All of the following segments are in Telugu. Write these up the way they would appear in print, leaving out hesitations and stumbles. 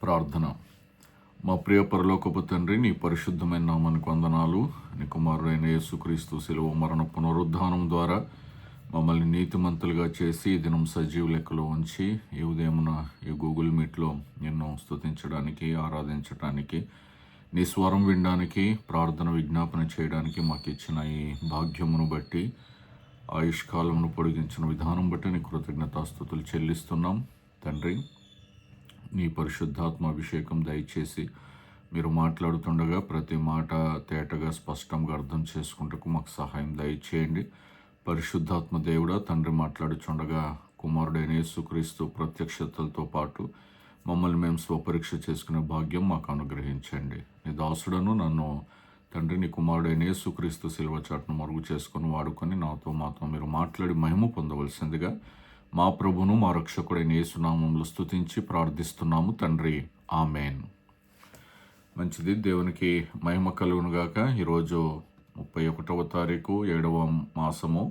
ప్రార్థన. మా ప్రియ పరలోకపు తండ్రి, నీ పరిశుద్ధమైన నామానికి వందనాలు. నీ కుమారుడైన యేసుక్రీస్తు శిలువ మరణ పునరుద్ధానం ద్వారా మమ్మల్ని నీతిమంతులుగా చేసి ఈ దినం సజీవ లెక్కలో ఉంచి ఈ ఉదయమున ఈ గూగుల్ మీట్లో నిన్ను స్తుతించడానికి, ఆరాధించడానికి, నీ స్వరం వినడానికి, ప్రార్థన విజ్ఞాపన చేయడానికి మాకు ఇచ్చిన ఈ భాగ్యమును బట్టి, ఆయుష్కాలమును పొడిగించిన విధానం బట్టి నీ కృతజ్ఞతాస్తుతులు చెల్లిస్తున్నాం తండ్రి. నీ పరిశుద్ధాత్మ అభిషేకం దయచేసి మీరు మాట్లాడుతుండగా ప్రతి మాట తేటగా స్పష్టంగా అర్థం చేసుకుంటకు మాకు సహాయం దయచేయండి. పరిశుద్ధాత్మ దేవుడా తండ్రి మాట్లాడుచుండగా కుమారుడైన యేసుక్రీస్తు ప్రత్యక్షతలతో పాటు మమ్మల్ని మేము స్వపరీక్ష చేసుకునే భాగ్యం మాకు అనుగ్రహించండి. నీ దాసుడను నన్ను తండ్రి నీ కుమారుడైన యేసుక్రీస్తు శిలువ చాటును మరుగు చేసుకొని వాడుకొని మాతో మీరు మాట్లాడి మహిమ పొందవలసిందిగా మా ప్రభును మా రక్షకుడైన యేసునామంలో స్తుతించి ప్రార్థిస్తున్నాము తండ్రి, ఆమెన్. మంచిది, దేవునికి మహిమ కలుగునుగాక. ఈరోజు 31వ తారీఖు 7వ మాసము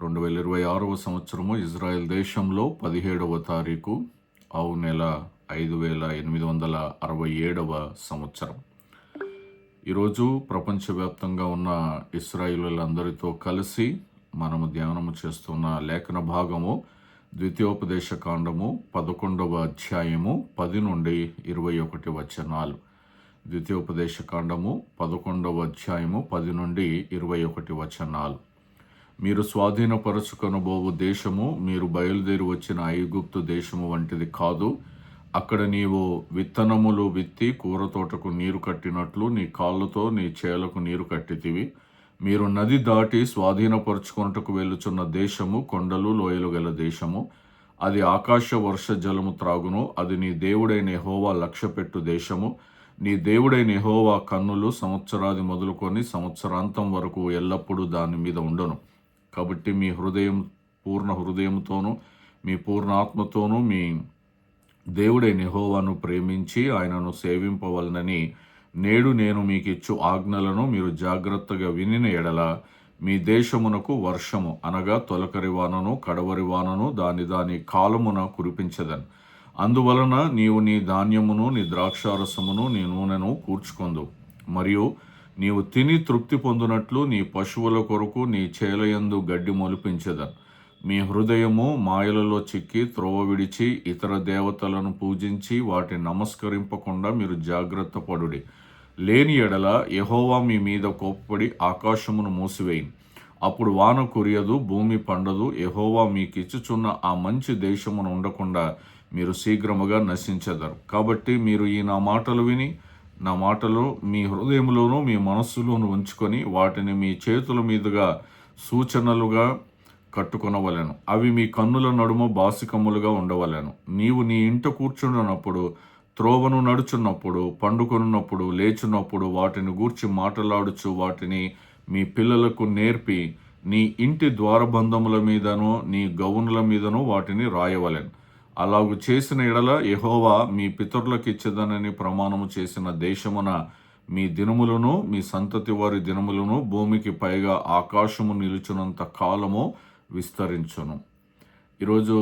2026వ సంవత్సరము, ఇజ్రాయెల్ దేశంలో 17వ తారీఖు నెల 5867వ సంవత్సరం. ఈరోజు ప్రపంచవ్యాప్తంగా ఉన్న ఇశ్రాయేలీయులందరితో కలిసి మనము ధ్యానము చేస్తున్న లేఖన భాగము ద్వితీయోపదేశ కాండము 11వ అధ్యాయము 10 నుండి 21 వచనాలు. ద్వితీయోపదేశ కాండము 11వ అధ్యాయము 10 నుండి 21 వచనాలు. మీరు స్వాధీనపరచుకొనబోవు దేశము మీరు బయలుదేరి వచ్చిన ఐగుప్తు దేశము వంటిది కాదు. అక్కడ నీవు విత్తనములు విత్తి కూరతోటకు నీరు కట్టినట్లు నీ కాళ్ళతో నీ చేలకు నీరు కట్టితివి. మీరు నది దాటి స్వాధీనపరుచుకొనుటకు వెళ్ళుచున్న దేశము కొండలు లోయలు గల దేశము. అది ఆకాశ వర్ష జలము త్రాగును. అది నీ దేవుడైన యెహోవా లక్ష్యపెట్టు దేశము. నీ దేవుడైన యెహోవా కన్నులు సంవత్సరాది మొదలుకొని సంవత్సరాంతం వరకు ఎల్లప్పుడూ దాని మీద ఉండను. కాబట్టి మీ పూర్ణ హృదయంతోనూ మీ పూర్ణ ఆత్మతోనూ మీ దేవుడైన యెహోవాను ప్రేమించి ఆయనను సేవింపవలనని నేడు నేను మీకు ఇచ్చు ఆజ్ఞలను మీరు జాగ్రత్తగా వినిన ఎడల మీ దేశమునకు వర్షము అనగా తొలకరి వానను కడవరి వానను దాని కాలమున కురిపించదను. అందువలన నీవు నీ ధాన్యమును నీ ద్రాక్షారసమును నీ నూనెను కూర్చుకొందు. మరియు నీవు తిని తృప్తి పొందినట్లు నీ పశువుల కొరకు నీ చేలయందు గడ్డి మొలిపించదను. మీ హృదయము మాయలలో చిక్కి త్రోవ విడిచి ఇతర దేవతలను పూజించి వాటిని నమస్కరింపకుండా మీరు జాగ్రత్త పడుడి. లేని ఎడల యెహోవా మీ మీద కోప్పడి ఆకాశమును మూసివేయి. అప్పుడు వాన కురియదు, భూమి పండదు. యెహోవా మీకు ఇచ్చుచున్న ఆ మంచి దేశమును ఉండకుండా మీరు శీఘ్రముగా నశించెదరు. కాబట్టి మీరు నా మాటలు విని నా మాటలు మీ హృదయంలోనూ మీ మనస్సులోనూ ఉంచుకొని వాటిని మీ చేతుల మీదుగా సూచనలుగా కట్టుకొనవలెను. అవి మీ కన్నుల నడుమ బాసికములుగా ఉండవలెను. నీవు నీ ఇంట కూర్చున్నప్పుడు, త్రోవను నడుచున్నప్పుడు, పండుకొనున్నప్పుడు, లేచున్నప్పుడు వాటిని గూర్చి మాట్లాడుచు వాటిని మీ పిల్లలకు నేర్పి నీ ఇంటి ద్వారబంధముల మీదనో నీ గౌనుల మీదనో వాటిని రాయవలెను. అలాగు చేసిన ఎడల యెహోవా మీ పితరులకు ఇచ్చేదనని ప్రమాణము చేసిన దేశమున మీ దినములను మీ సంతతి వారి దినములను భూమికి పైగా ఆకాశము నిలుచున్నంత కాలము విస్తరించును. ఈరోజు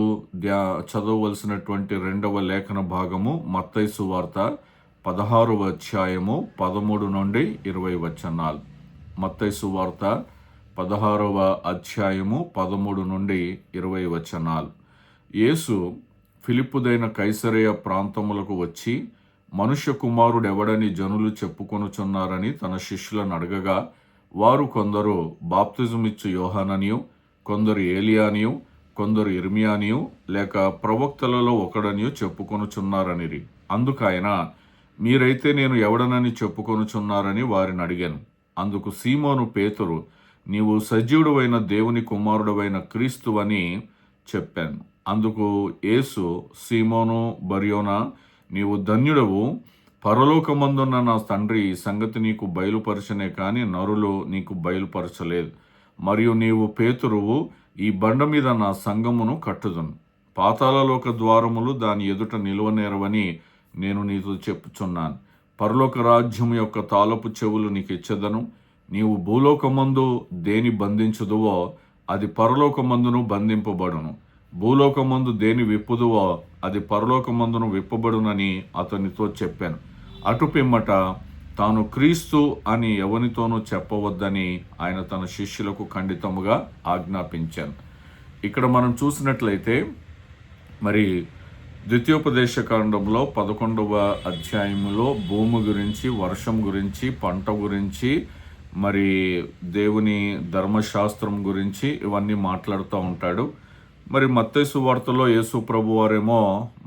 చదవవలసినటువంటి 2వ లేఖన భాగము మత్తయి సువార్త 16వ అధ్యాయము 13 నుండి 20 వచనాలు. మత్తయి సువార్త 16వ అధ్యాయము 13 నుండి 20 వచనాలు. యేసు ఫిలిప్పుదైన కైసరయ ప్రాంతములకు వచ్చి మనుష్య కుమారుడెవడని జనులు చెప్పుకొనుచున్నారని తన శిష్యులను అడగగా, వారు కొందరు బాప్తిజమిచ్చు యోహాననియు, కొందరు ఏలియానియు, కొందరు ఇర్మియానియు లేక ప్రవక్తలలో ఒకడనియు చెప్పుకొనుచున్నారనిరి. అందుకైన మీరైతే నేను ఎవడనని చెప్పుకొనుచున్నారని వారిని అడిగాను. అందుకు సీమోను పేతురు, నీవు సజీవుడవైన దేవుని కుమారుడవైన క్రీస్తు అని చెప్పాను. అందుకు యేసు, సీమోను బర్యోనా, నీవు ధన్యుడవు. పరలోకమందున్న నా తండ్రి ఈ సంగతి నీకు బయలుపరచనే కానీ నరులు నీకు బయలుపరచలేదు. మరియు నీవు పేతురువు, ఈ బండ మీద నా సంఘమును కట్టుదును. పాతాళలోక ద్వారములు దాని ఎదుట నిలువనేరవని నేను నీతో చెప్పుచున్నాను. పరలోక రాజ్యము యొక్క తాళపు చెవులు నీకు ఇచ్చెదను. నీవు భూలోకమందు దేని బంధించుదువో అది పరలోకమందును బంధింపబడును. భూలోకమందు దేని విప్పుదువో అది పరలోకమందును విప్పబడునని అతనితో చెప్పాను. అటు పిమ్మట తాను క్రీస్తు అని ఎవనితోనూ చెప్పవద్దని ఆయన తన శిష్యులకు ఖండితముగా ఆజ్ఞాపించాను. ఇక్కడ మనం చూసినట్లయితే మరి ద్వితీయోపదేశకాండంలో 11వ అధ్యాయంలో భూమి గురించి, వర్షం గురించి, పంట గురించి, మరి దేవుని ధర్మశాస్త్రం గురించి ఇవన్నీ మాట్లాడుతూ ఉంటాడు. మరి మత్తయి సువార్తలో యేసు ప్రభు వారేమో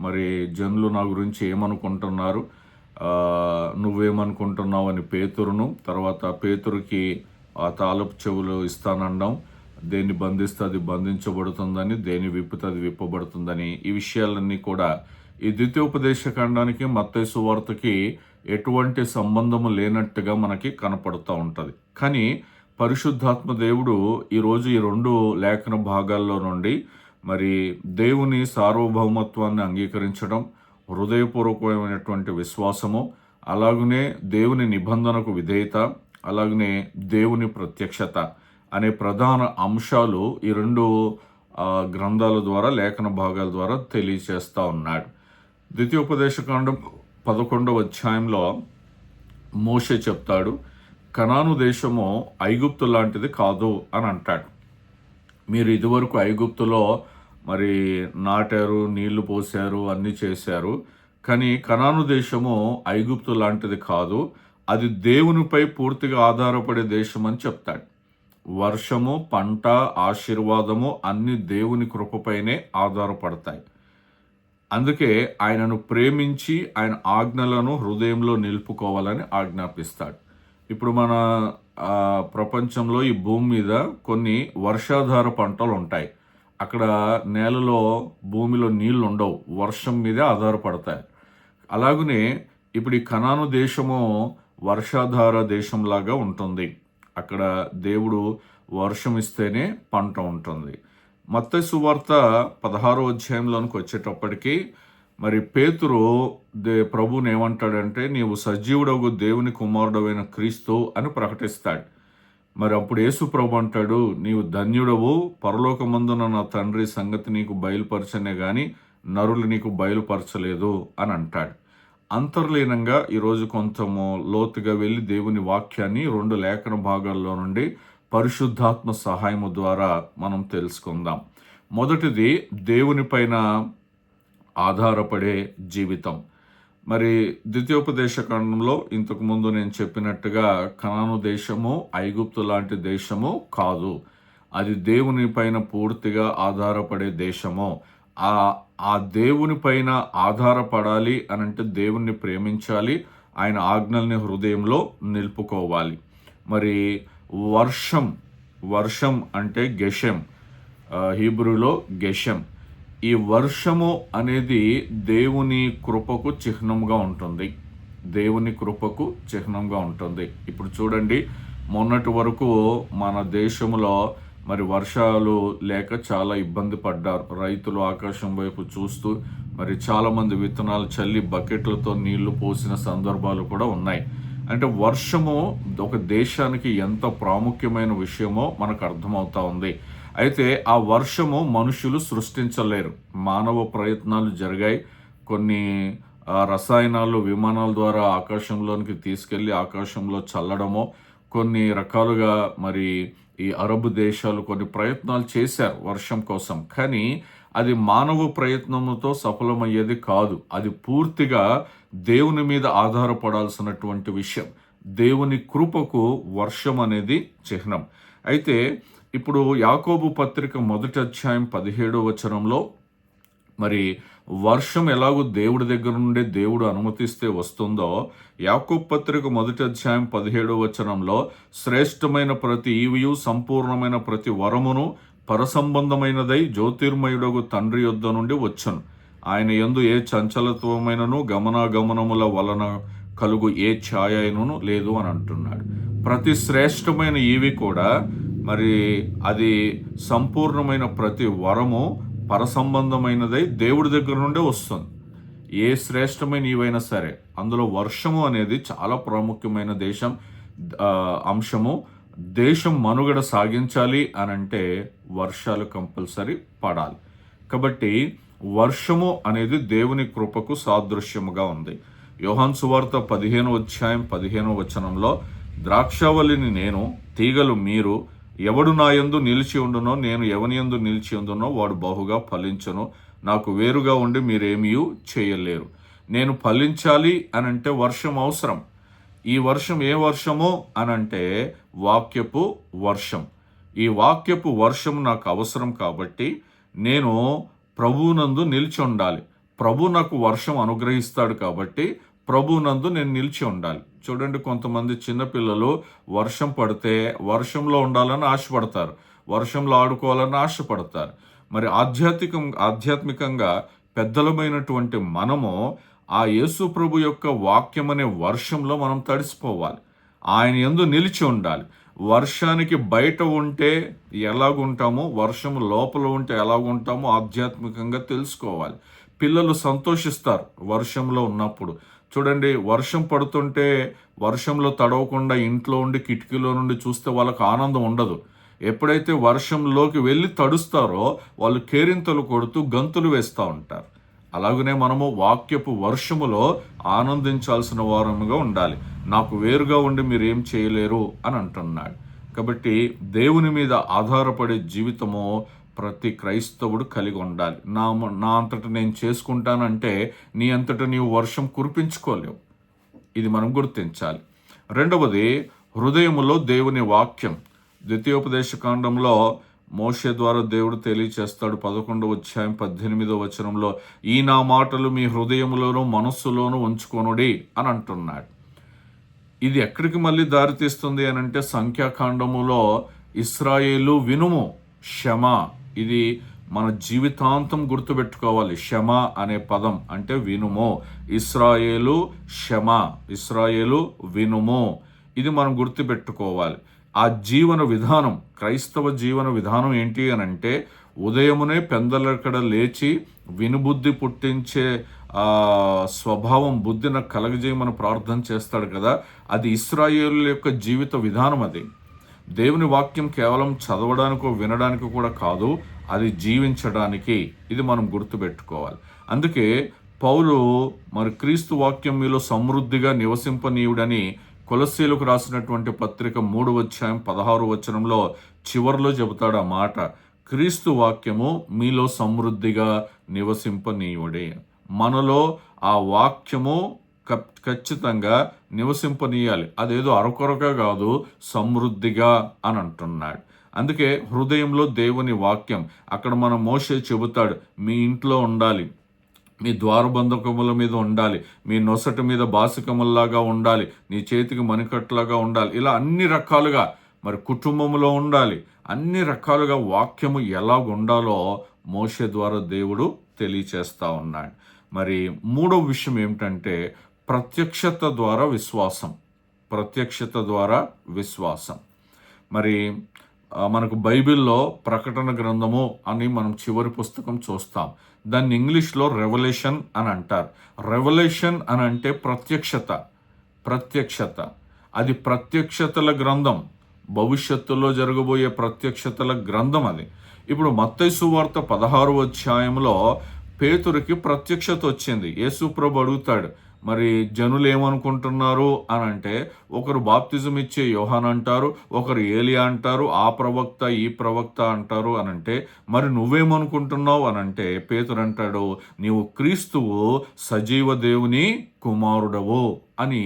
మరి జనులు నా గురించి ఏమనుకుంటున్నారు, నువ్వేమనుకుంటున్నావు అని పేతురును, తర్వాత పేతురుకి ఆ తాళపు చెవులు ఇస్తానడం, దేన్ని బంధిస్తే అది బంధించబడుతుందని, దేని విప్పితే అది విప్పబడుతుందని, ఈ విషయాలన్నీ కూడా ఈ ద్వితీయోపదేశకాండానికి మత్తయి సువార్తకి ఎటువంటి సంబంధము లేనట్టుగా మనకి కనపడుతూ ఉంటుంది. కానీ పరిశుద్ధాత్మ దేవుడు ఈరోజు ఈ 2 లేఖన భాగాల్లో నుండి మరి దేవుని సార్వభౌమత్వాన్ని అంగీకరించడం, హృదయపూర్వకమైనటువంటి విశ్వాసము, అలాగనే దేవుని నిబంధనకు విధేయత, అలాగనే దేవుని ప్రత్యక్షత అనే ప్రధాన అంశాలు ఈ 2 గ్రంథాల ద్వారా, లేఖన భాగాల ద్వారా తెలియచేస్తూ ఉన్నాడు. ద్వితీయోపదేశకాండం 11వ అధ్యాయంలో మోషే చెప్తాడు, కనాను దేశము ఐగుప్తు లాంటిది కాదు అని అంటాడు. మీరు ఇదివరకు ఐగుప్తులో మరి నాటారు, నీళ్లు పోశారు, అన్నీ చేశారు, కానీ కనాను దేశము ఐగుప్తు లాంటిది కాదు, అది దేవునిపై పూర్తిగా ఆధారపడే దేశం అని చెప్తాడు. వర్షము, పంట, ఆశీర్వాదము అన్ని దేవుని కృపపైనే ఆధారపడతాయి. అందుకే ఆయనను ప్రేమించి ఆయన ఆజ్ఞలను హృదయంలో నిలుపుకోవాలని ఆజ్ఞాపిస్తాడు. ఇప్పుడు మన ప్రపంచంలో ఈ భూమి మీద కొన్ని వర్షాధార పంటలు ఉంటాయి. అక్కడ నేలలో, భూమిలో నీళ్లు ఉండవు, వర్షం మీదే ఆధారపడతాయి. అలాగనే ఇప్పుడు ఈ కనాను దేశము వర్షాధార దేశంలాగా ఉంటుంది. అక్కడ దేవుడు వర్షం ఇస్తేనే పంట ఉంటుంది. మత్తయి సువార్త 16వ అధ్యాయంలోనికి వచ్చేటప్పటికి మరి పేతురు ప్రభువుని ఏమంటాడంటే, నీవు సజీవుడవు దేవుని కుమారుడవైన క్రీస్తు అని ప్రకటిస్తాడు. మరి అప్పుడు యేసు ప్రభు అంటాడు, నీవు ధన్యుడవు, పరలోకమందున నా తండ్రి సంగతి నీకు బయలుపరచనే గాని నరులు నీకు బయలుపరచలేదు అని అంటాడు. అంతర్లీనంగా ఈరోజు కొంచెము లోతుగా వెళ్ళి దేవుని వాక్యాన్ని 2 లేఖన భాగాల్లో నుండి పరిశుద్ధాత్మ సహాయము ద్వారా మనం తెలుసుకుందాం. మొదటిది దేవుని పైన ఆధారపడే జీవితం. మరి ద్వితీయోపదేశకాండంలో ఇంతకుముందు నేను చెప్పినట్టుగా కనాను దేశము ఐగుప్తు లాంటి దేశము కాదు, అది దేవుని పైన పూర్తిగా ఆధారపడే దేశము. ఆ దేవుని పైన ఆధారపడాలి అని అంటే దేవుణ్ణి ప్రేమించాలి, ఆయన ఆజ్ఞల్ని హృదయంలో నిలుపుకోవాలి. మరి వర్షం అంటే గెషెం, హీబ్రూలో గెషెం. ఈ వర్షము అనేది దేవుని కృపకు చిహ్నంగా ఉంటుంది, దేవుని కృపకు చిహ్నంగా ఉంటుంది. ఇప్పుడు చూడండి, మొన్నటి వరకు మన దేశంలో మరి వర్షాలు లేక చాలా ఇబ్బంది పడ్డారు రైతులు. ఆకాశం వైపు చూస్తూ మరి చాలామంది విత్తనాలు చల్లి బకెట్లతో నీళ్లు పోసిన సందర్భాలు కూడా ఉన్నాయి. అంటే వర్షము ఒక దేశానికి ఎంత ప్రాముఖ్యమైన విషయమో మనకు అర్థమవుతా ఉంది. అయితే ఆ వర్షము మనుషులు సృష్టించలేరు, మానవ ప్రయత్నాలు జరిగాయి. కొన్ని రసాయనాలు విమానాల ద్వారా ఆకాశంలోనికి తీసుకెళ్లి ఆకాశంలో చల్లడమో, కొన్ని రకాలుగా మరి ఈ అరబ్ దేశాలు కొన్ని ప్రయత్నాలు చేశారు వర్షం కోసం. కానీ అది మానవ ప్రయత్నంతో సఫలమయ్యేది కాదు, అది పూర్తిగా దేవుని మీద ఆధారపడాల్సినటువంటి విషయం. దేవుని కృపకు వర్షం అనేది చిహ్నం. అయితే ఇప్పుడు యాకోబు పత్రిక 1వ అధ్యాయం 17వ వచనంలో మరి వర్షం ఎలాగో దేవుడి దగ్గర నుండి దేవుడు అనుమతిస్తే వస్తుందో, యాకోబు పత్రిక 1వ అధ్యాయం 17వ వచనంలో శ్రేష్టమైన ప్రతి ఈవియు సంపూర్ణమైన ప్రతి వరమును పరసంబంధమైనదై జ్యోతిర్మయుడగు తండ్రి యొద్ద నుండి వచ్చును. ఆయన యందు ఏ చంచలత్వమైనను గమనాగమనముల వలన కలుగు ఏ ఛాయ అయినను లేదు అని అంటున్నాడు. ప్రతి శ్రేష్టమైన ఈవి కూడా మరి అది సంపూర్ణమైన ప్రతి వరము పరసంబంధమైనదై దేవుడి దగ్గర నుండే వస్తుంది. ఏ శ్రేష్టమైన ఈవైనా సరే అందులో వర్షము అనేది చాలా ప్రాముఖ్యమైన అంశము. దేశం మనుగడ సాగించాలి అని అంటే వర్షాలు కంపల్సరీ పడాలి. కాబట్టి వర్షము అనేది దేవుని కృపకు సాదృశ్యముగా ఉంది. యోహాను సువార్త 15 అధ్యాయం 15 వచనంలో, ద్రాక్షావల్లిని నేను, తీగలు మీరు, ఎవడు నా యందు నిలిచి ఉండునో నేను ఎవని యందు నిలిచి ఉండునో వాడు బహుగా ఫలించును, నాకు వేరుగా ఉండి మీరేమీ చేయలేరు. నేను ఫలించాలి అనంటే వర్షం అవసరం. ఈ వర్షం ఏ వర్షమో అనంటే వాక్యపు వర్షం. ఈ వాక్యపు వర్షం నాకు అవసరం కాబట్టి నేను ప్రభువునందు నిలిచి ఉండాలి. ప్రభు నాకు వర్షం అనుగ్రహిస్తాడు కాబట్టి ప్రభువునందు నేను నిలిచి ఉండాలి. చూడండి, కొంతమంది చిన్నపిల్లలు వర్షం పడితే వర్షంలో ఉండాలని ఆశపడతారు, వర్షంలో ఆడుకోవాలని ఆశపడతారు. మరి ఆధ్యాత్మికంగా పెద్దలమైనటువంటి మనము ఆ యేసు ప్రభు యొక్క వాక్యం అనే వర్షంలో మనం తడిసిపోవాలి. ఆయన యందు నిలిచి ఉండాలి. వర్షానికి బయట ఉంటే ఎలాగుంటామో, వర్షం లోపల ఉంటే ఎలాగుంటామో ఆధ్యాత్మికంగా తెలుసుకోవాలి. పిల్లలు సంతోషిస్తారు వర్షంలో ఉన్నప్పుడు. చూడండి, వర్షం పడుతుంటే వర్షంలో తడవకుండా ఇంట్లో ఉండి కిటికీలో నుండి చూస్తే వాళ్ళకు ఆనందం ఉండదు. ఎప్పుడైతే వర్షంలోకి వెళ్ళి తడుస్తారో వాళ్ళు కేరింతలు కొడుతూ గంతులు వేస్తూ ఉంటారు. అలాగనే మనము వాక్యపు వర్షములో ఆనందించాల్సిన వారముగా ఉండాలి. నాకు వేరుగా ఉండి మీరు ఏం చేయలేరు అని అంటున్నాడు. కాబట్టి దేవుని మీద ఆధారపడే జీవితము ప్రతి క్రైస్తవుడు కలిగి ఉండాలి. నా అంతటా నేను చేసుకుంటానంటే నీ అంతటా నీవు వర్షం కురిపించుకోలేవు. ఇది మనం గుర్తించాలి. రెండవది, హృదయములో దేవుని వాక్యం. ద్వితీయోపదేశకాండంలో మోషే ద్వారా దేవుడు తెలియచేస్తాడు. 11 అధ్యాయం 18 వచనంలో, ఈ నా మాటలు మీ హృదయములోను మనస్సులోను ఉంచుకొనుడి అని అంటున్నాడు. ఇది ఎక్కడికి మళ్ళీ దారితీస్తుంది అని అంటే, సంఖ్యాకాండములో ఇశ్రాయేలు వినుము, క్షమ. ఇది మన జీవితాంతం గుర్తుపెట్టుకోవాలి. క్షమ అనే పదం అంటే వినుము. ఇశ్రాయేలు క్షమ, ఇశ్రాయేలు వినుము. ఇది మనం గుర్తుపెట్టుకోవాలి. ఆ జీవన విధానం, క్రైస్తవ జీవన విధానం ఏంటి అని అంటే, ఉదయమునే పెందలక్కడ లేచి వినుబుద్ధి పుట్టించే స్వభావం, బుద్ధిని కలగజేయమని ప్రార్థన చేస్తాడు కదా, అది ఇశ్రాయేలు యొక్క జీవిత విధానం. అది దేవుని వాక్యం కేవలం చదవడానికో వినడానికో కూడా కాదు, అది జీవించడానికి. ఇది మనం గుర్తుపెట్టుకోవాలి. అందుకే పౌలు మరి క్రీస్తు వాక్యం మీలో సమృద్ధిగా నివసింపనీయుడని కొలస్సీలకు రాసినటువంటి పత్రిక 3 అధ్యాయం 16 వచనంలో చివరిలో చెబుతాడు ఆ మాట. క్రీస్తు వాక్యము మీలో సమృద్ధిగా నివసింపనీయుడే. మనలో ఆ వాక్యము ఖచ్చితంగా నివసింపనీయాలి. అదేదో అరకొరగా కాదు, సమృద్ధిగా అని అంటున్నాడు. అందుకే హృదయంలో దేవుని వాక్యం. అక్కడ మన మోషే చెబుతాడు, మీ ఇంట్లో ఉండాలి, మీ ద్వారబంధకముల మీద ఉండాలి, మీ నొసటి మీద బాసికముల్లాగా ఉండాలి, నీ చేతికి మణికట్లాగా ఉండాలి. ఇలా అన్ని రకాలుగా, మరి కుటుంబంలో ఉండాలి, అన్ని రకాలుగా వాక్యము ఎలాగుండాలో మోషే ద్వారా దేవుడు తెలియచేస్తా ఉన్నాడు. మరి మూడవ విషయం ఏమిటంటే, ప్రత్యక్షత ద్వారా విశ్వాసం. ప్రత్యక్షత ద్వారా విశ్వాసం. మరి మనకు బైబిల్లో ప్రకటన గ్రంథము అని మనం చివరి పుస్తకం చూస్తాం. దాన్ని ఇంగ్లీష్లో రెవల్యూషన్ అని అంటారు. రెవల్యూషన్ అని అంటే ప్రత్యక్షత. ప్రత్యక్షత అది ప్రత్యక్షతల గ్రంథం, భవిష్యత్తులో జరగబోయే ప్రత్యక్షతల గ్రంథం అది. ఇప్పుడు మత్తయి సువార్త 16వ అధ్యాయంలో పేతురుకి ప్రత్యక్షత వచ్చింది. యేసు ప్రభు అడుగుతాడు, మరి జనులు ఏమనుకుంటున్నారు అని అంటే, ఒకరు బాప్తిజం ఇచ్చే యోహాన్ అంటారు, ఒకరు ఏలియా అంటారు, ఆ ప్రవక్త ఈ ప్రవక్త అంటారు అని అంటే, మరి నువ్వేమనుకుంటున్నావు అని అంటే, పేతురు అంటాడు, నీవు క్రీస్తువు సజీవ దేవుని కుమారుడవు అని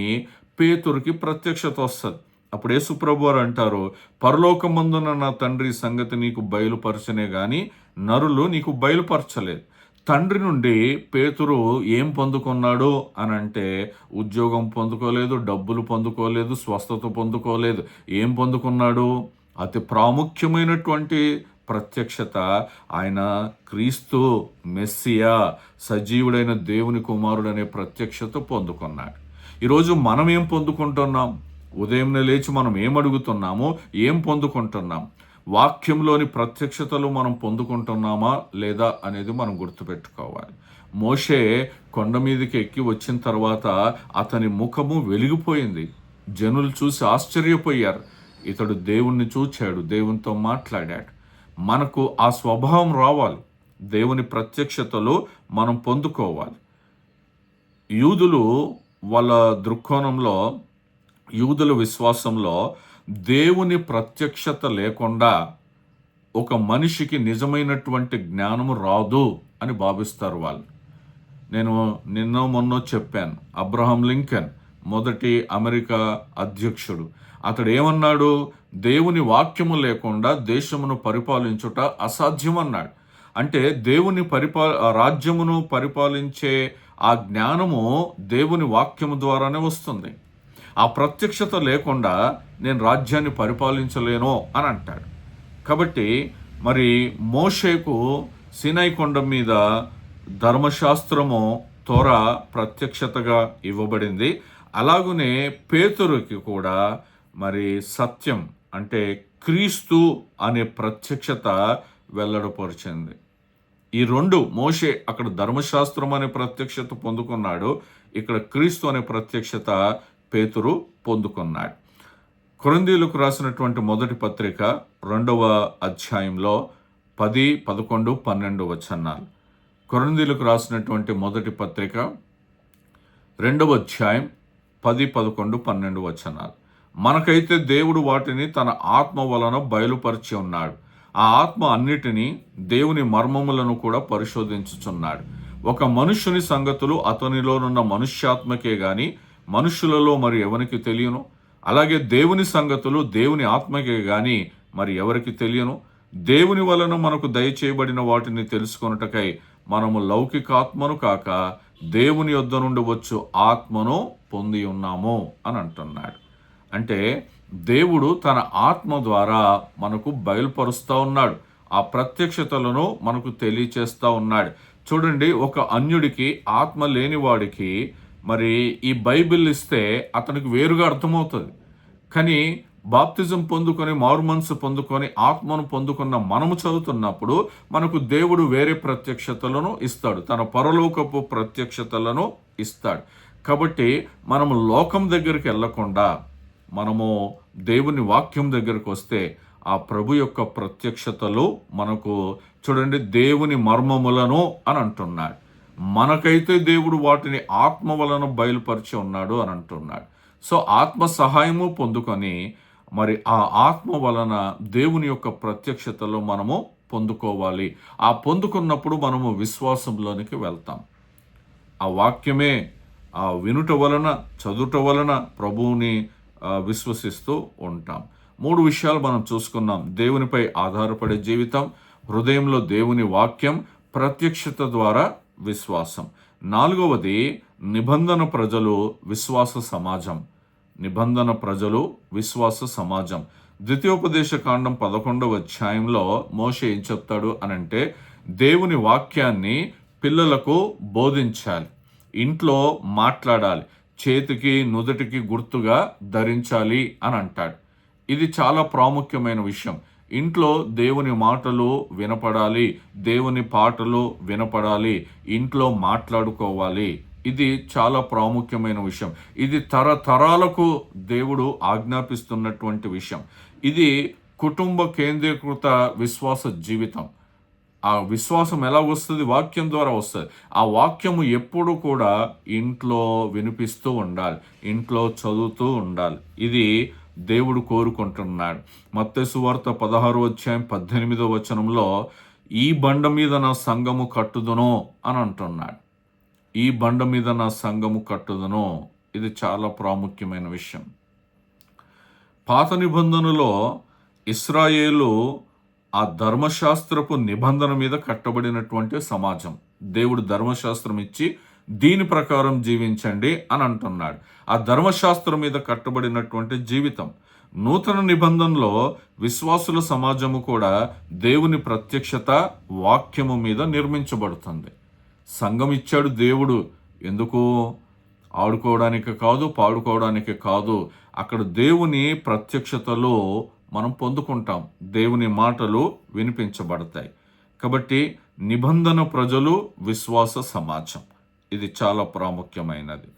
పేతురుకి ప్రత్యక్షత వస్తుంది. అప్పుడు యేసు ప్రభు వారు అంటారు, పరలోకమందున నా తండ్రి సంగతి నీకు బయలుపరచనే గాని నరులు నీకు బయలుపరచలేదు. తండ్రి నుండి పేతురు ఏం పొందుకున్నాడు అని అంటే, ఉద్యోగం పొందుకోలేదు, డబ్బులు పొందుకోలేదు, స్వస్థత పొందుకోలేదు. ఏం పొందుకున్నాడు? అతి ప్రాముఖ్యమైనటువంటి ప్రత్యక్షత. ఆయన క్రీస్తు మెస్సియా, సజీవుడైన దేవుని కుమారుడు అనే ప్రత్యక్షత పొందుకున్నాడు. ఈరోజు మనం ఏం పొందుకుంటున్నాం? ఉదయంనే లేచి మనం ఏం అడుగుతున్నామో, ఏం పొందుకుంటున్నాం? వాక్యంలోని ప్రత్యక్షతలు మనం పొందుకుంటున్నామా లేదా అనేది మనం గుర్తుపెట్టుకోవాలి. మోషే కొండ మీదకి ఎక్కి వచ్చిన తర్వాత అతని ముఖము వెలిగిపోయింది. జనులు చూసి ఆశ్చర్యపోయారు. ఇతడు దేవుణ్ణి చూచాడు, దేవునితో మాట్లాడాడు. మనకు ఆ స్వభావం రావాలి. దేవుని ప్రత్యక్షతలు మనం పొందుకోవాలి. యూదులు వాళ్ళ దృక్కోణంలో, యూదుల విశ్వాసంలో దేవుని ప్రత్యక్షత లేకుండా ఒక మనిషికి నిజమైనటువంటి జ్ఞానము రాదు అని భావిస్తారు వాళ్ళు. నేను మొన్న చెప్పాను, అబ్రహాం లింకన్ మొదటి అమెరికా అధ్యక్షుడు. అతడు ఏమన్నాడు? దేవుని వాక్యము లేకుండా దేశమును పరిపాలించుట అసాధ్యం అన్నాడు. అంటే దేవుని రాజ్యమును పరిపాలించే ఆ జ్ఞానము దేవుని వాక్యము ద్వారానే వస్తుంది. ఆ ప్రత్యక్షత లేకుండా నేను రాజ్యాన్ని పరిపాలించలేను అని అంటాడు. కాబట్టి మరి మోషేకు సీనాయి కొండ మీద ధర్మశాస్త్రము తోరా ప్రత్యక్షతగా ఇవ్వబడింది. అలాగునే పేతురుకి కూడా మరి సత్యం అంటే క్రీస్తు అనే ప్రత్యక్షత వెల్లడపరిచింది. ఈ రెండు, మోషే అక్కడ ధర్మశాస్త్రం అనే ప్రత్యక్షత పొందుకున్నాడు, ఇక్కడ క్రీస్తు అనే ప్రత్యక్షత పేతురు పొందుకున్నాడు. కొరింథీయులకు రాసినటువంటి మొదటి పత్రిక 2వ అధ్యాయంలో 10, 11, 12 వచనాలు. కొరింథీయులకు రాసినటువంటి మొదటి పత్రిక 2వ అధ్యాయం 10, 11, 12 వచనాలు. మనకైతే దేవుడు వాటిని తన ఆత్మ వలన బయలుపరిచి ఉన్నాడు. ఆ ఆత్మ అన్నిటినీ, దేవుని మర్మములను కూడా పరిశోధించుచున్నాడు. ఒక మనుష్యుని సంగతులు అతనిలోనున్న మనుష్యాత్మకే గాని మనుష్యులలో మరి ఎవరికి తెలియను. అలాగే దేవుని సంగతులు దేవుని ఆత్మకే గాని మరి ఎవరికి తెలియను. దేవుని వలన మనకు దయచేయబడిన వాటిని తెలుసుకొనుటకై మనము లౌకికాత్మను కాక దేవుని యొద్ద నుండి వచ్చు ఆత్మను పొంది ఉన్నాము అని అంటున్నాడు. అంటే దేవుడు తన ఆత్మ ద్వారా మనకు బయలుపరుస్తూ ఉన్నాడు, ఆ ప్రత్యక్షతలను మనకు తెలియచేస్తూ ఉన్నాడు. చూడండి, ఒక అన్యుడికి, ఆత్మ లేనివాడికి మరి ఈ బైబిల్ ఇస్తే అతనికి వేరుగా అర్థమవుతుంది. కానీ బాప్తిజం పొందుకొని, మారుమనసు పొందుకొని, ఆత్మను పొందుకున్న మనము చదువుతున్నప్పుడు మనకు దేవుడు వేరే ప్రత్యక్షతలను ఇస్తాడు, తన పరలోకపు ప్రత్యక్షతలను ఇస్తాడు. కాబట్టి మనము లోకం దగ్గరికి వెళ్ళకుండా మనము దేవుని వాక్యం దగ్గరికి వస్తే ఆ ప్రభు యొక్క ప్రత్యక్షతలు మనకు, చూడండి, దేవుని మర్మములను అని అంటున్నాడు. మనకైతే దేవుడు వాటిని ఆత్మ వలన బయలుపరిచి ఉన్నాడు అని అంటున్నాడు. సో ఆత్మ సహాయము పొందుకొని మరి ఆ ఆత్మ వలన దేవుని యొక్క ప్రత్యక్షతలో మనము పొందుకోవాలి. ఆ పొందుకున్నప్పుడు మనము విశ్వాసంలోనికి వెళ్తాం. ఆ వాక్యమే ఆ వినుట వలన, చదువుట వలన ప్రభువుని విశ్వసిస్తూ ఉంటాం. 3 విషయాలు మనం చూసుకున్నాం: దేవునిపై ఆధారపడే జీవితం, హృదయంలో దేవుని వాక్యం, ప్రత్యక్షత ద్వారా విశ్వాసం. 4వది నిబంధన ప్రజలు, విశ్వాస సమాజం. నిబంధన ప్రజలు, విశ్వాస సమాజం. ద్వితీయోపదేశ కాండం 11వ అధ్యాయంలో మోషే ఏం చెప్తాడు అనంటే, దేవుని వాక్యాన్ని పిల్లలకు బోధించాలి, ఇంట్లో మాట్లాడాలి, చేతికి నుదుటికి గుర్తుగా ధరించాలి అని అంటాడు. ఇది చాలా ప్రాముఖ్యమైన విషయం. ఇంట్లో దేవుని మాటలు వినపడాలి, దేవుని పాటలు వినపడాలి, ఇంట్లో మాట్లాడుకోవాలి. ఇది చాలా ప్రాముఖ్యమైన విషయం. ఇది తరతరాలకు దేవుడు ఆజ్ఞాపిస్తున్నటువంటి విషయం. ఇది కుటుంబ కేంద్రీకృత విశ్వాస జీవితం. ఆ విశ్వాసం ఎలా వస్తుంది? వాక్యం ద్వారా వస్తుంది. ఆ వాక్యము ఎప్పుడు కూడా ఇంట్లో వినిపిస్తూ ఉండాలి, ఇంట్లో చదువుతూ ఉండాలి. ఇది దేవుడు కోరుకుంటున్నాడు. మత్తయి సువార్త 16వ అధ్యాయం 18వ వచనంలో ఈ బండ మీద నా సంఘము కట్టుదును అని అంటున్నాడు. ఈ బండ మీద నా సంఘము కట్టుదును. ఇది చాలా ప్రాముఖ్యమైన విషయం. పాత నిబంధనలో ఇశ్రాయేలు ఆ ధర్మశాస్త్రపు నిబంధన మీద కట్టబడినటువంటి సమాజం. దేవుడు ధర్మశాస్త్రం ఇచ్చి దీని ప్రకారం జీవించండి అని అంటున్నాడు. ఆ ధర్మశాస్త్రం మీద కట్టబడినటువంటి జీవితం. నూతన నిబంధనలో విశ్వాసుల సమాజము కూడా దేవుని ప్రత్యక్షత వాక్యము మీద నిర్మించబడుతుంది. సంఘం ఇచ్చాడు దేవుడు. ఎందుకు? ఆడుకోవడానికి కాదు, పాడుకోవడానికి కాదు. అక్కడ దేవుని ప్రత్యక్షతలో మనం పొందుకుంటాం, దేవుని మాటలు వినిపించబడతాయి. కాబట్టి నిబంధన ప్రజలు, విశ్వాస సమాజం, ఇది చాలా ప్రాముఖ్యమైనది.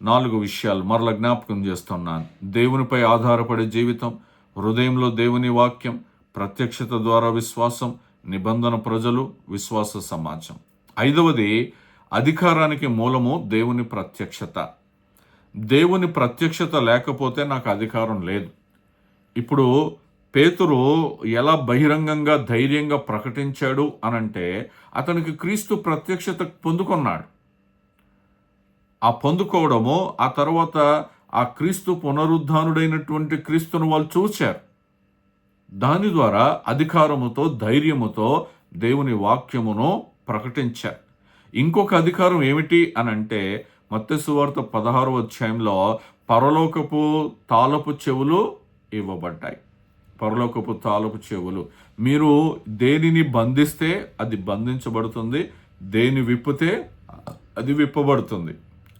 4 విషయాలు మరల జ్ఞాపకం చేస్తున్నాను. దేవునిపై ఆధారపడే జీవితం, హృదయంలో దేవుని వాక్యం, ప్రత్యక్షత ద్వారా విశ్వాసం, నిబంధన ప్రజలు, విశ్వాస సమాజం. 5వది, అధికారానికి మూలము దేవుని ప్రత్యక్షత. దేవుని ప్రత్యక్షత లేకపోతే నాకు అధికారం లేదు. ఇప్పుడు పేతురు ఎలా బహిరంగంగా ధైర్యంగా ప్రకటించాడు అనంటే అతనికి క్రీస్తు ప్రత్యక్షత పొందుకున్నాడు. ఆ పొందుకోవడము, ఆ తర్వాత ఆ క్రీస్తు పునరుద్ధానుడైనటువంటి క్రీస్తును వాళ్ళు చూశారు. దాని ద్వారా అధికారముతో, ధైర్యముతో దేవుని వాక్యమును ప్రకటించారు. ఇంకొక అధికారం ఏమిటి అనంటే మత్తయి సువార్త 16వ అధ్యాయంలో పరలోకపు తాళపు చెవులు ఇవ్వబడ్డాయి. పరలోకపు తాళపు చెవులు. మీరు దేనిని బంధిస్తే అది బంధించబడుతుంది, దేని విప్పితే అది విప్పబడుతుంది.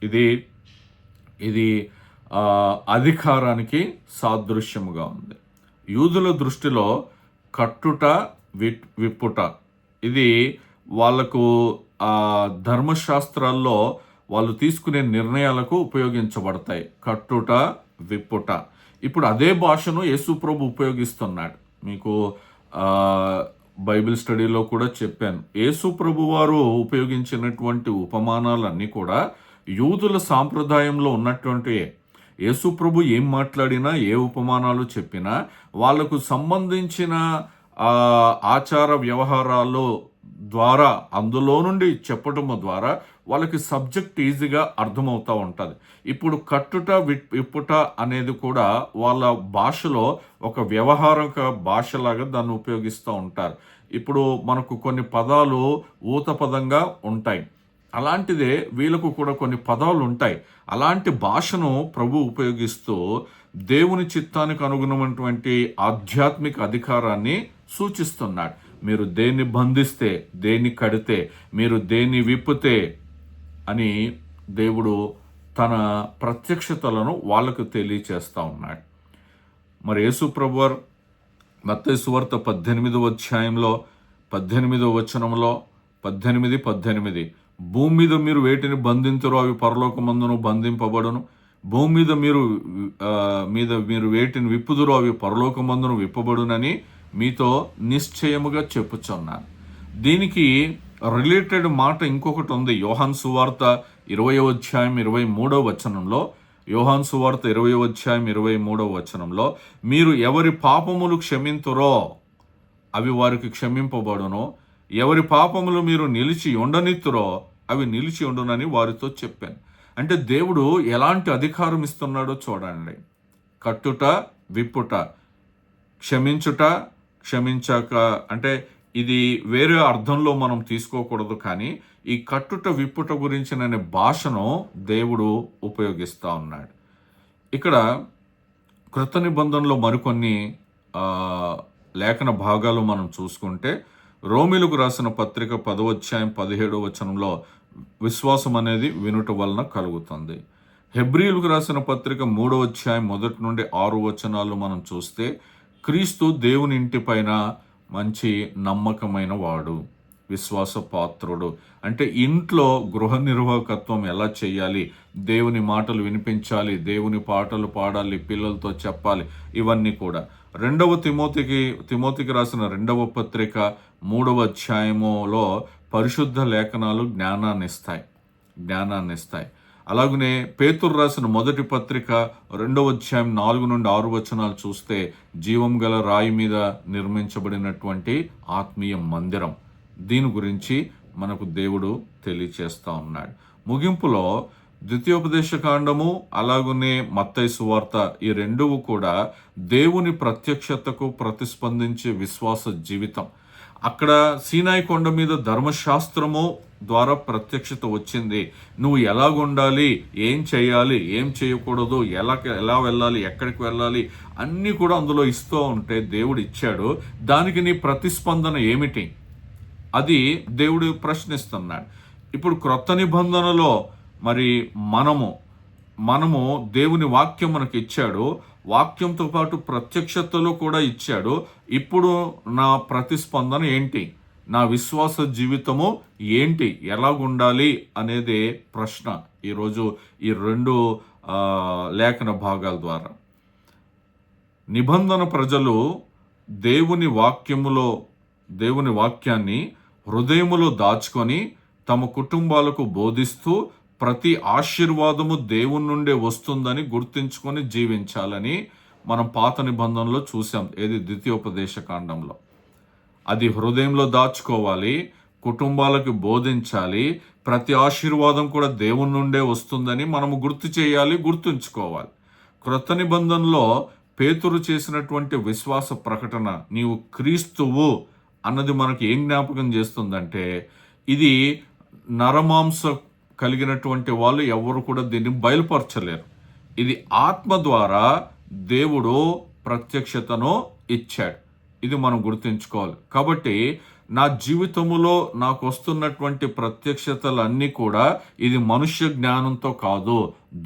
ఇది అధికారానికి సాదృశ్యముగా ఉంది. యూదుల దృష్టిలో కట్టుట, విప్పుట ఇది వాళ్లకు ధర్మశాస్త్రాల్లో వాళ్ళు తీసుకునే నిర్ణయాలకు ఉపయోగించబడతాయి. కట్టుట, విప్పుట. ఇప్పుడు అదే భాషను యేసు ప్రభు ఉపయోగిస్తున్నాడు. మీకు బైబిల్ స్టడీలో కూడా చెప్పాను. యేసు ప్రభు వారు ఉపయోగించినటువంటి ఉపమానాలన్నీ కూడా యూదుల సాంప్రదాయంలో ఉన్నటువంటి, యేసు ప్రభు ఏం మాట్లాడినా, ఏ ఉపమానాలు చెప్పినా వాళ్లకు సంబంధించిన ఆచార వ్యవహారాలు ద్వారా, అందులో నుండి చెప్పటము ద్వారా వాళ్ళకి సబ్జెక్ట్ ఈజీగా అర్థమవుతూ ఉంటుంది. ఇప్పుడు కట్టుట, విప్పుట అనేది కూడా వాళ్ళ భాషలో ఒక వ్యవహారిక భాషలాగా దాన్ని ఉపయోగిస్తూ ఉంటారు. ఇప్పుడు మనకు కొన్ని పదాలు ఊత పదంగా ఉంటాయి. అలాంటిదే వీళ్ళకు కూడా కొన్ని పదాలు ఉంటాయి. అలాంటి భాషను ప్రభు ఉపయోగిస్తూ దేవుని చిత్తానికి అనుగుణమైనటువంటి ఆధ్యాత్మిక అధికారాన్ని సూచిస్తున్నాడు. మీరు దేన్ని బంధిస్తే, దేన్ని కడితే, మీరు దేన్ని విప్పితే అని దేవుడు తన ప్రత్యక్షతలను వాళ్ళకు తెలియచేస్తూ ఉన్నాడు. మరి యేసు ప్రభువారు మత్తయి సువార్త 18వ అధ్యాయంలో 18వ వచనంలో 18 భూమి మీద మీరు వేటిని బంధింతురో అవి పరలోకమందును బంధింపబడును, భూమి మీద మీరు వేటిని విప్పుదురో అవి పరలోకమందును విప్పబడునని మీతో నిశ్చయముగా చెప్పుచున్నాను. దీనికి రిలేటెడ్ మాట ఇంకొకటి ఉంది. యోహాను సువార్త 20వ అధ్యాయం 23వ వచనంలో, యోహాను సువార్త 20వ అధ్యాయం 23వ వచనంలో, మీరు ఎవరి పాపములు క్షమింతురో అవి వారికి క్షమింపబడును, ఎవరి పాపములు మీరు నిలిచి ఉండనిత్తురో అవి నిలిచి ఉండునని వారితో చెప్పాను. అంటే దేవుడు ఎలాంటి అధికారం ఇస్తున్నాడో చూడండి. కట్టుట, విప్పుట, క్షమించుట, క్షమించాక అంటే ఇది వేరే అర్థంలో మనం తీసుకోకూడదు. కానీ ఈ కట్టుట, విప్పుట గురించిన భాషను దేవుడు ఉపయోగిస్తూ ఉన్నాడు. ఇక్కడ కృత నిబంధనలో మరికొన్ని లేఖన భాగాలు మనం చూసుకుంటే, రోమీలకు రాసిన పత్రిక 10వ అధ్యాయం 17వ వచనంలో విశ్వాసం అనేది వినుట వలన కలుగుతుంది. హెబ్రీయులకు రాసిన పత్రిక 3వ అధ్యాయం 1 నుండి 6 వచనాలు మనం చూస్తే, క్రీస్తు దేవుని ఇంటిపైన మంచి నమ్మకమైన వాడు, విశ్వాస పాత్రుడు. అంటే ఇంట్లో గృహ నిర్వాహకత్వం ఎలా చేయాలి, దేవుని మాటలు వినిపించాలి, దేవుని పాటలు పాడాలి, పిల్లలతో చెప్పాలి, ఇవన్నీ కూడా. 2వ తిమోతికి రాసిన 2వ పత్రిక 3వ అధ్యాయములో పరిశుద్ధ లేఖనాలు జ్ఞానాన్ని ఇస్తాయి. అలాగనే పేతురు రాసిన 1వ పత్రిక 2వ అధ్యాయం 4 నుండి 6 వచనాలు చూస్తే జీవం గల రాయి మీద నిర్మించబడినటువంటి ఆత్మీయ మందిరం, దీని గురించి మనకు దేవుడు తెలియచేస్తూ ఉన్నాడు. ముగింపులో ద్వితీయోపదేశ కాండము అలాగనే మత్తయి సువార్త, ఈ రెండూ కూడా దేవుని ప్రత్యక్షతకు ప్రతిస్పందించే విశ్వాస జీవితం. అక్కడ సీనాయి కొండ మీద ధర్మశాస్త్రము ద్వారా ప్రత్యక్షత వచ్చింది. నువ్వు ఎలాగుండాలి, ఏం చేయాలి, ఏం చేయకూడదు, ఎలా వెళ్ళాలి, ఎక్కడికి వెళ్ళాలి, అన్నీ కూడా అందులో ఇస్తూ ఉంటే దేవుడు ఇచ్చాడు. దానికి నీ ప్రతిస్పందన ఏమిటి, అది దేవుడు ప్రశ్నిస్తున్నాడు. ఇప్పుడు క్రొత్త నిబంధనలో మరి మనము దేవుని వాక్యం మనకి ఇచ్చాడు, వాక్యంతో పాటు ప్రత్యక్షతలో కూడా ఇచ్చాడు. ఇప్పుడు నా ప్రతిస్పందన ఏంటి, నా విశ్వాస జీవితము ఏంటి, ఎలాగుండాలి అనేది ప్రశ్న ఈరోజు ఈ 2 లేఖన భాగాల ద్వారా. నిబంధన ప్రజలు దేవుని వాక్యములో దేవుని వాక్యాన్ని హృదయములో దాచుకొని తమ కుటుంబాలకు బోధిస్తూ ప్రతి ఆశీర్వాదము దేవుని నుండే వస్తుందని గుర్తించుకొని జీవించాలని మనం పాత నిబంధనలో చూసాం. ఏది ద్వితీయోపదేశ కాండంలో. అది హృదయంలో దాచుకోవాలి, కుటుంబాలకు బోధించాలి, ప్రతి ఆశీర్వాదం కూడా దేవుని నుండే వస్తుందని మనము గుర్తు చేయాలి, గుర్తుంచుకోవాలి. క్రొత్త నిబంధనలో పేతురు చేసినటువంటి విశ్వాస ప్రకటన, నీవు క్రీస్తువు అన్నది మనకి ఏం జ్ఞాపకం చేస్తుందంటే, ఇది నరమాంస కలిగినటువంటి వాళ్ళు ఎవరు కూడా దీన్ని బయలుపరచలేరు. ఇది ఆత్మ ద్వారా దేవుడు ప్రత్యక్షతను ఇచ్చాడు. ఇది మనం గుర్తుంచుకోవాలి. కాబట్టి నా జీవితంలో నాకు వస్తున్నటువంటి ప్రత్యక్షతలన్నీ కూడా ఇది మనుష్య జ్ఞానంతో కాదు,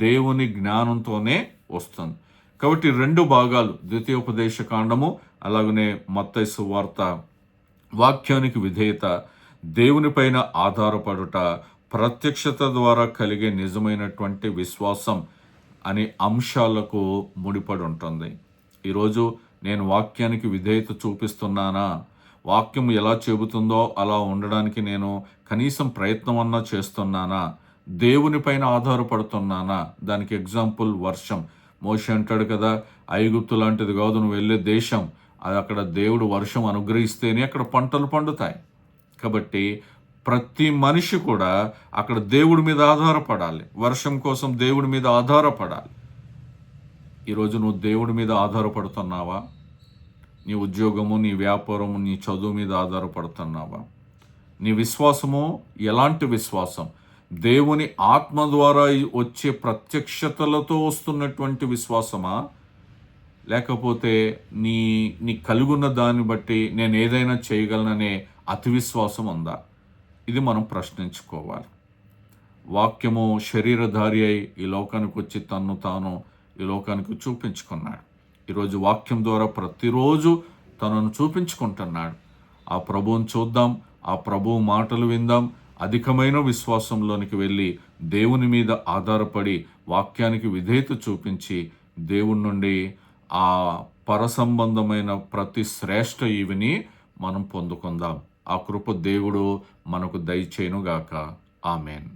దేవుని జ్ఞానంతోనే వస్తుంది. కాబట్టి 2 భాగాలు, ద్వితీయోపదేశ కాండము అలాగనే మత్తయి సువార్త, వాక్యానికి విధేయత, దేవునిపైన ఆధారపడుట, ప్రత్యక్షత ద్వారా కలిగే నిజమైనటువంటి విశ్వాసం అనే అంశాలకు ముడిపడి ఉంటుంది. ఈరోజు నేను వాక్యానికి విధేయత చూపిస్తున్నానా? వాక్యం ఎలా చెబుతుందో అలా ఉండడానికి నేను కనీసం ప్రయత్నం అన్నా చేస్తున్నానా? దేవునిపైన ఆధారపడుతున్నానా? దానికి ఎగ్జాంపుల్ వర్షం. మోషే అంటాడు కదా, ఐగుప్తు లాంటిది కాదు నువ్వు వెళ్ళే దేశం, అది అక్కడ దేవుడు వర్షం అనుగ్రహిస్తేనే అక్కడ పంటలు పండుతాయి. కాబట్టి ప్రతి మనిషి కూడా అక్కడ దేవుడి మీద ఆధారపడాలి, వర్షం కోసం దేవుడి మీద ఆధారపడాలి. ఈరోజు నువ్వు దేవుడి మీద ఆధారపడుతున్నావా? నీ ఉద్యోగము, నీ వ్యాపారము, నీ చదువు మీద ఆధారపడుతున్నావా? నీ విశ్వాసము ఎలాంటి విశ్వాసం? దేవుని ఆత్మ ద్వారా వచ్చే ప్రత్యక్షతలతో వస్తున్నటువంటి విశ్వాసమా? లేకపోతే నీ కలుగున్న దాన్ని బట్టి నేను ఏదైనా చేయగలననే అతి విశ్వాసం ఉందా? ఇది మనం ప్రశ్నించుకోవాలి. వాక్యము శరీరధారి అయి ఈ లోకానికి వచ్చి తన్ను తాను ఈ లోకానికి చూపించుకున్నాడు. ఈరోజు వాక్యం ద్వారా ప్రతిరోజు తనను చూపించుకుంటున్నాడు. ఆ ప్రభువుని చూద్దాం, ఆ ప్రభువు మాటలు విందాం, అధికమైన విశ్వాసంలోనికి వెళ్ళి దేవుని మీద ఆధారపడి వాక్యానికి విధేయత చూపించి దేవుని నుండి ఆ పరసంబంధమైన ప్రతి శ్రేష్ఠ ఈవిని మనం పొందుకుందాం. ఆ కృప దేవుడు మనకు దయచేయునుగాక. ఆమెన్.